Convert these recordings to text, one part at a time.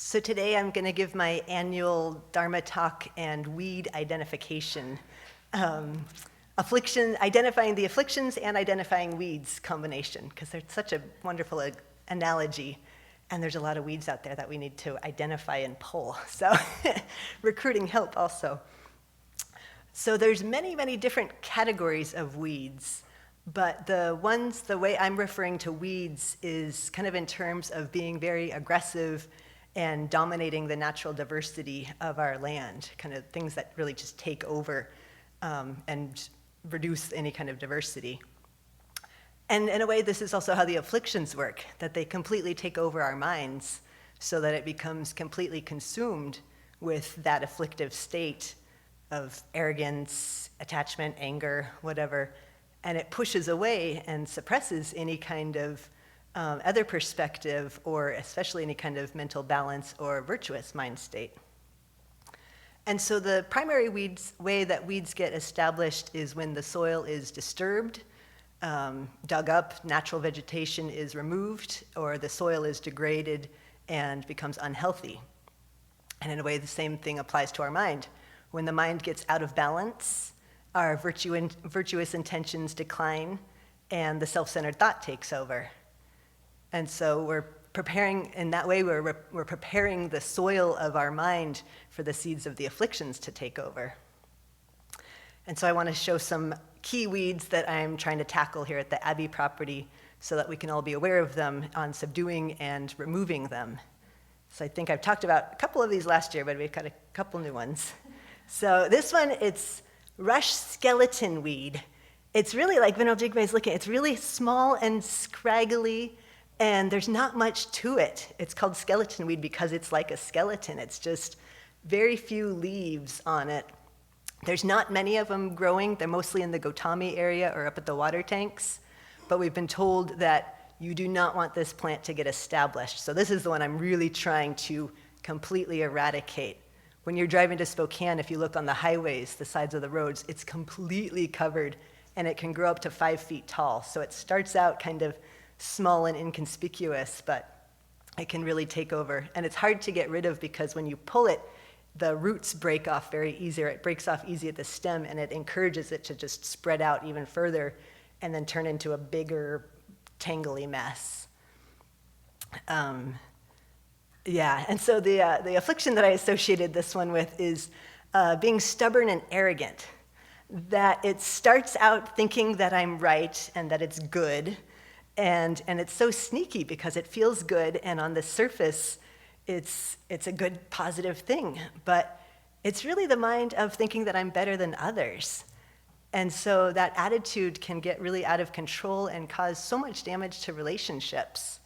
So today I'm going to give my annual Dharma talk and weed identification. Identifying the afflictions and identifying weeds combination, because they're such a wonderful analogy. And there's a lot of weeds out there that we need to identify and pull. So recruiting help also. So there's many, many different categories of weeds. But the way I'm referring to weeds is kind of in terms of being very aggressive and dominating the natural diversity of our land, kind of things that really just take over and reduce any kind of diversity. And in a way, this is also how the afflictions work, that they completely take over our minds so that it becomes completely consumed with that afflictive state of arrogance, attachment, anger, whatever, and it pushes away and suppresses any kind of other perspective, or especially any kind of mental balance or virtuous mind state. And so the primary way that weeds get established is when the soil is disturbed, dug up, natural vegetation is removed, or the soil is degraded and becomes unhealthy. And in a way, the same thing applies to our mind. When the mind gets out of balance, our virtuous intentions decline, and the self-centered thought takes over. And so we're preparing, in that way, we're preparing the soil of our mind for the seeds of the afflictions to take over. And so I want to show some key weeds that I'm trying to tackle here at the Abbey property so that we can all be aware of them on subduing and removing them. So I think I've talked about a couple of these last year, but we've got a couple new ones. So this one, it's rush skeleton weed. It's really like Venerable Jigme is looking, it's really small and scraggly, and there's not much to it. It's called skeleton weed because it's like a skeleton. It's just very few leaves on it. There's not many of them growing. They're mostly in the Gotami area or up at the water tanks. But we've been told that you do not want this plant to get established. So this is the one I'm really trying to completely eradicate. When you're driving to Spokane, if you look on the highways, the sides of the roads, it's completely covered, and it can grow up to 5 feet tall. So it starts out kind of small and inconspicuous, but it can really take over. And it's hard to get rid of because when you pull it, the roots break off very easy, or it breaks off easy at the stem, and it encourages it to just spread out even further and then turn into a bigger, tangly mess. And so the affliction that I associated this one with is being stubborn and arrogant, that it starts out thinking that I'm right and that it's good, and it's so sneaky because it feels good, and on the surface, it's a good, positive thing. But it's really the mind of thinking that I'm better than others. And so that attitude can get really out of control and cause so much damage to relationships.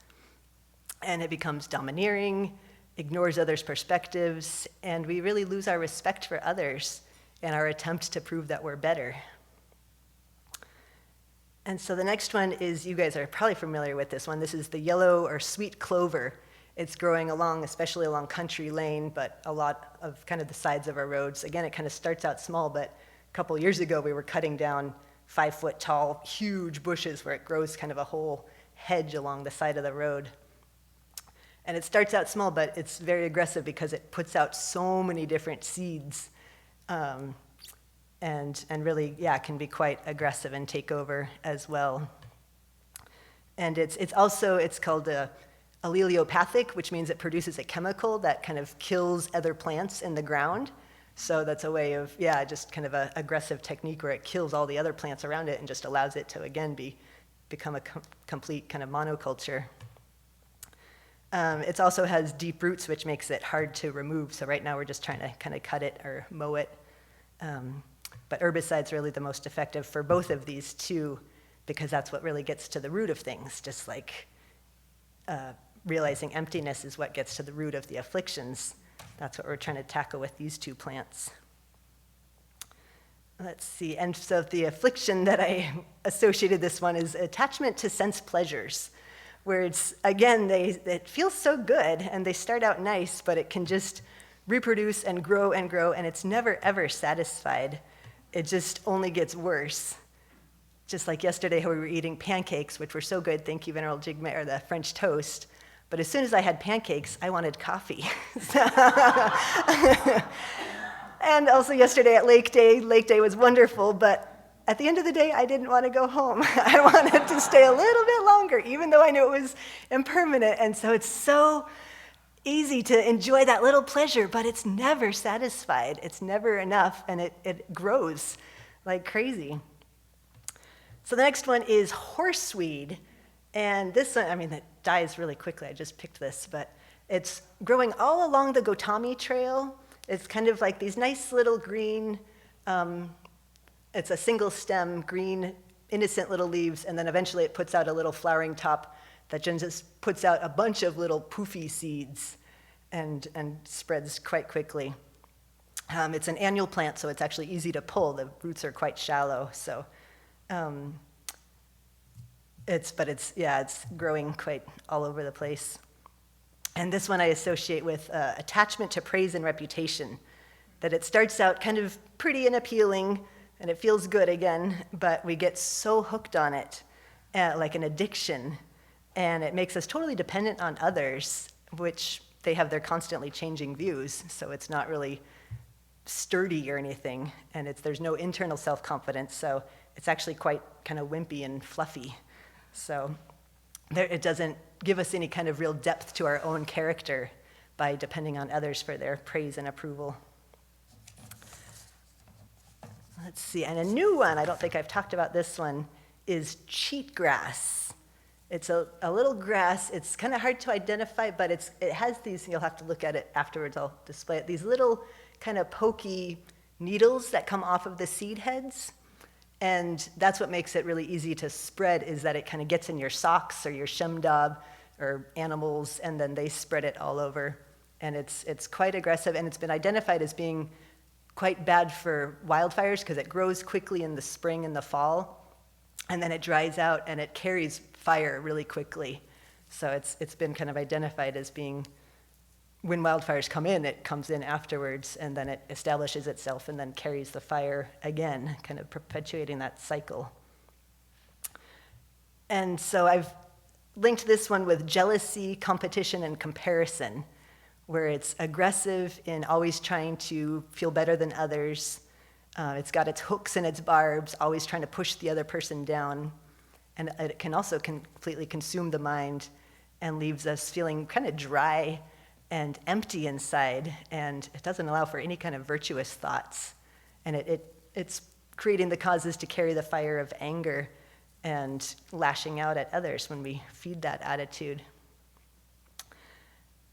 And it becomes domineering, ignores others' perspectives, and we really lose our respect for others in our attempt to prove that we're better. And so the next one is, you guys are probably familiar with this one. This is the yellow or sweet clover. It's growing along, especially along Country Lane, but a lot of kind of the sides of our roads. Again, it kind of starts out small, but a couple years ago we were cutting down 5 foot tall, huge bushes where it grows kind of a whole hedge along the side of the road. And it starts out small, but it's very aggressive because it puts out so many different seeds. And really, can be quite aggressive and take over as well. And it's called alleliopathic, which means it produces a chemical that kind of kills other plants in the ground. So that's a way of, just kind of an aggressive technique where it kills all the other plants around it and just allows it to, again, become a complete kind of monoculture. It also has deep roots, which makes it hard to remove. So right now we're just trying to kind of cut it or mow it. But herbicide's really the most effective for both of these two, because that's what really gets to the root of things, just like realizing emptiness is what gets to the root of the afflictions. That's what we're trying to tackle with these two plants. Let's see, and so the affliction that I associated this one is attachment to sense pleasures, where it's, again, it feels so good, and they start out nice, but it can just reproduce and grow, and it's never, ever satisfied. It just only gets worse. Just like yesterday, how we were eating pancakes, which were so good, thank you, Venerable Jigme, or the French toast, But as soon as I had pancakes, I wanted coffee. And also yesterday at Lake Day was wonderful, but at the end of the day, I didn't want to go home. I wanted to stay a little bit longer, even though I knew it was impermanent. And so it's so easy to enjoy that little pleasure, but it's never satisfied. It's never enough, and it grows like crazy. So the next one is horseweed. And this one, I mean, it dies really quickly. I just picked this, but it's growing all along the Gotami Trail. It's kind of like these nice little green, it's a single stem, green, innocent little leaves, and then eventually it puts out a little flowering top that just puts out a bunch of little poofy seeds and spreads quite quickly. It's an annual plant, so it's actually easy to pull. The roots are quite shallow, so it's growing quite all over the place. And this one I associate with attachment to praise and reputation, that it starts out kind of pretty and appealing, and it feels good again, but we get so hooked on it, like an addiction, and it makes us totally dependent on others, which they have their constantly changing views, so it's not really sturdy or anything, and there's no internal self-confidence, so it's actually quite kind of wimpy and fluffy. So it doesn't give us any kind of real depth to our own character by depending on others for their praise and approval. Let's see, and a new one, I don't think I've talked about this one, is cheatgrass. It's a little grass. It's kind of hard to identify, but it has these, you'll have to look at it afterwards, I'll display it, these little kind of pokey needles that come off of the seed heads. And that's what makes it really easy to spread, is that it kind of gets in your socks or your shemdab or animals, and then they spread it all over. And it's quite aggressive, and it's been identified as being quite bad for wildfires because it grows quickly in the spring and the fall, and then it dries out and it carries fire really quickly. So it's been kind of identified as being, when wildfires come in, it comes in afterwards, and then it establishes itself and then carries the fire again, kind of perpetuating that cycle. And so I've linked this one with jealousy, competition, and comparison, where it's aggressive in always trying to feel better than others. It's got its hooks and its barbs, always trying to push the other person down. And it can also completely consume the mind and leaves us feeling kind of dry and empty inside, and it doesn't allow for any kind of virtuous thoughts. And it's creating the causes to carry the fire of anger and lashing out at others when we feed that attitude.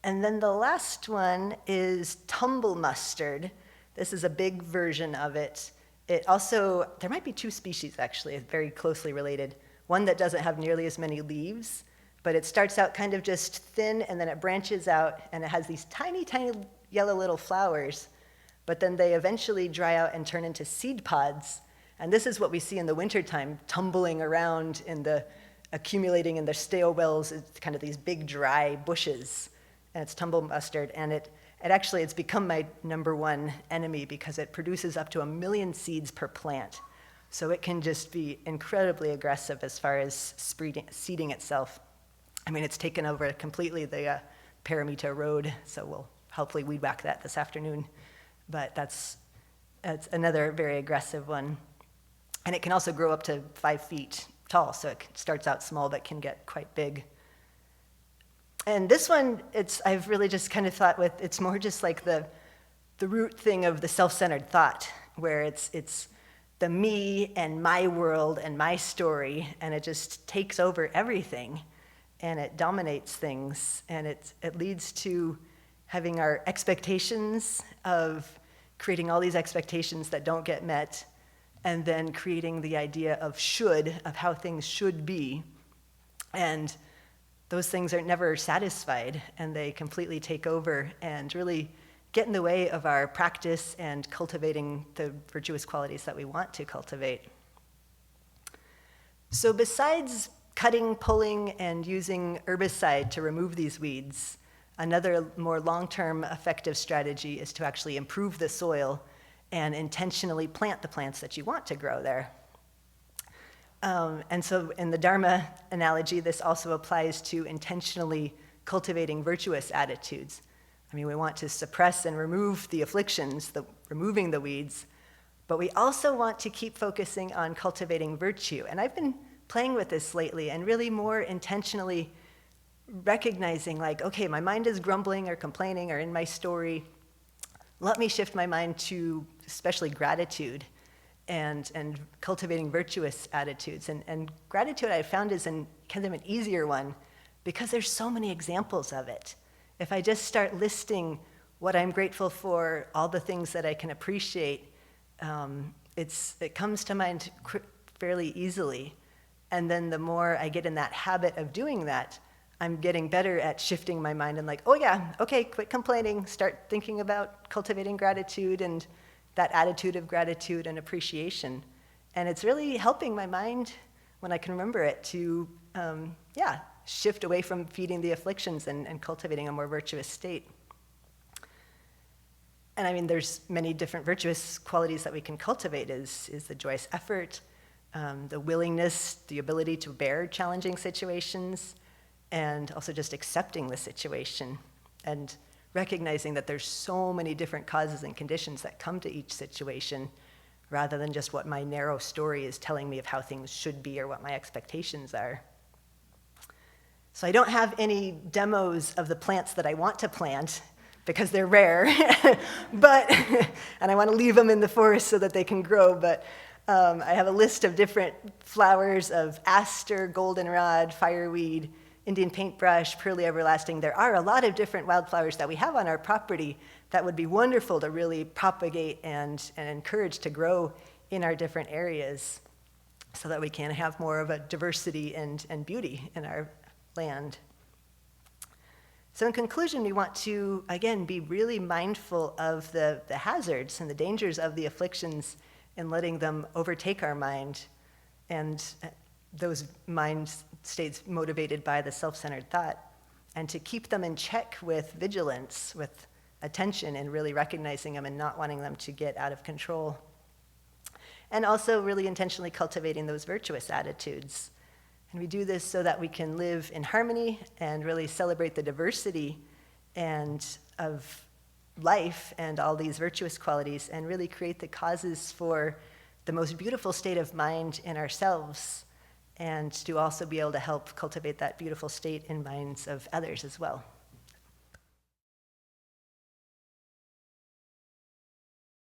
And then the last one is Tumble Mustard. This is a big version of it. It also, there might be two species actually, very closely related. One that doesn't have nearly as many leaves, but it starts out kind of just thin, and then it branches out, and it has these tiny, tiny yellow little flowers, but then they eventually dry out and turn into seed pods. And this is what we see in the wintertime, tumbling around accumulating in the stale wells. It's kind of these big, dry bushes, and it's tumble mustard, and it's become my number one enemy because it produces up to 1 million seeds per plant. So it can just be incredibly aggressive as far as seeding itself. I mean, it's taken over completely the Paramita Road, so we'll hopefully weed whack that this afternoon. But that's another very aggressive one. And it can also grow up to 5 feet tall, so it starts out small but can get quite big. And this one, I've really just kind of thought it's more just like the root thing of the self-centered thought, where it's the me and my world and my story, and it just takes over everything. And it dominates things, and it leads to having our expectations of creating all these expectations that don't get met, and then creating the idea of how things should be. And those things are never satisfied, and they completely take over and really get in the way of our practice and cultivating the virtuous qualities that we want to cultivate. So besides cutting, pulling, and using herbicide to remove these weeds, another more long-term effective strategy is to actually improve the soil and intentionally plant the plants that you want to grow there. And so in the Dharma analogy, this also applies to intentionally cultivating virtuous attitudes. I mean, we want to suppress and remove the afflictions, removing the weeds, but we also want to keep focusing on cultivating virtue. And I've been playing with this lately and really more intentionally recognizing, like, okay, my mind is grumbling or complaining or in my story. Let me shift my mind to especially gratitude and cultivating virtuous attitudes. And gratitude, I found, is kind of an easier one because there's so many examples of it. If I just start listing what I'm grateful for, all the things that I can appreciate, it comes to mind fairly easily. And then the more I get in that habit of doing that, I'm getting better at shifting my mind and like, oh yeah, okay, quit complaining, start thinking about cultivating gratitude and that attitude of gratitude and appreciation. And it's really helping my mind, when I can remember it, to shift away from feeding the afflictions and cultivating a more virtuous state. And I mean, there's many different virtuous qualities that we can cultivate, is the joyous effort, the willingness, the ability to bear challenging situations, and also just accepting the situation and recognizing that there's so many different causes and conditions that come to each situation rather than just what my narrow story is telling me of how things should be or what my expectations are. So I don't have any demos of the plants that I want to plant because they're rare, and I want to leave them in the forest so that they can grow, but I have a list of different flowers of aster, goldenrod, fireweed, Indian paintbrush, pearly everlasting. There are a lot of different wildflowers that we have on our property that would be wonderful to really propagate and encourage to grow in our different areas so that we can have more of a diversity and beauty in our land. So in conclusion, we want to, again, be really mindful of the hazards and the dangers of the afflictions and letting them overtake our mind, and those mind states motivated by the self-centered thought, and to keep them in check with vigilance, with attention, and really recognizing them and not wanting them to get out of control. And also really intentionally cultivating those virtuous attitudes. And we do this so that we can live in harmony and really celebrate the diversity of life and all these virtuous qualities, and really create the causes for the most beautiful state of mind in ourselves, and to also be able to help cultivate that beautiful state in minds of others as well.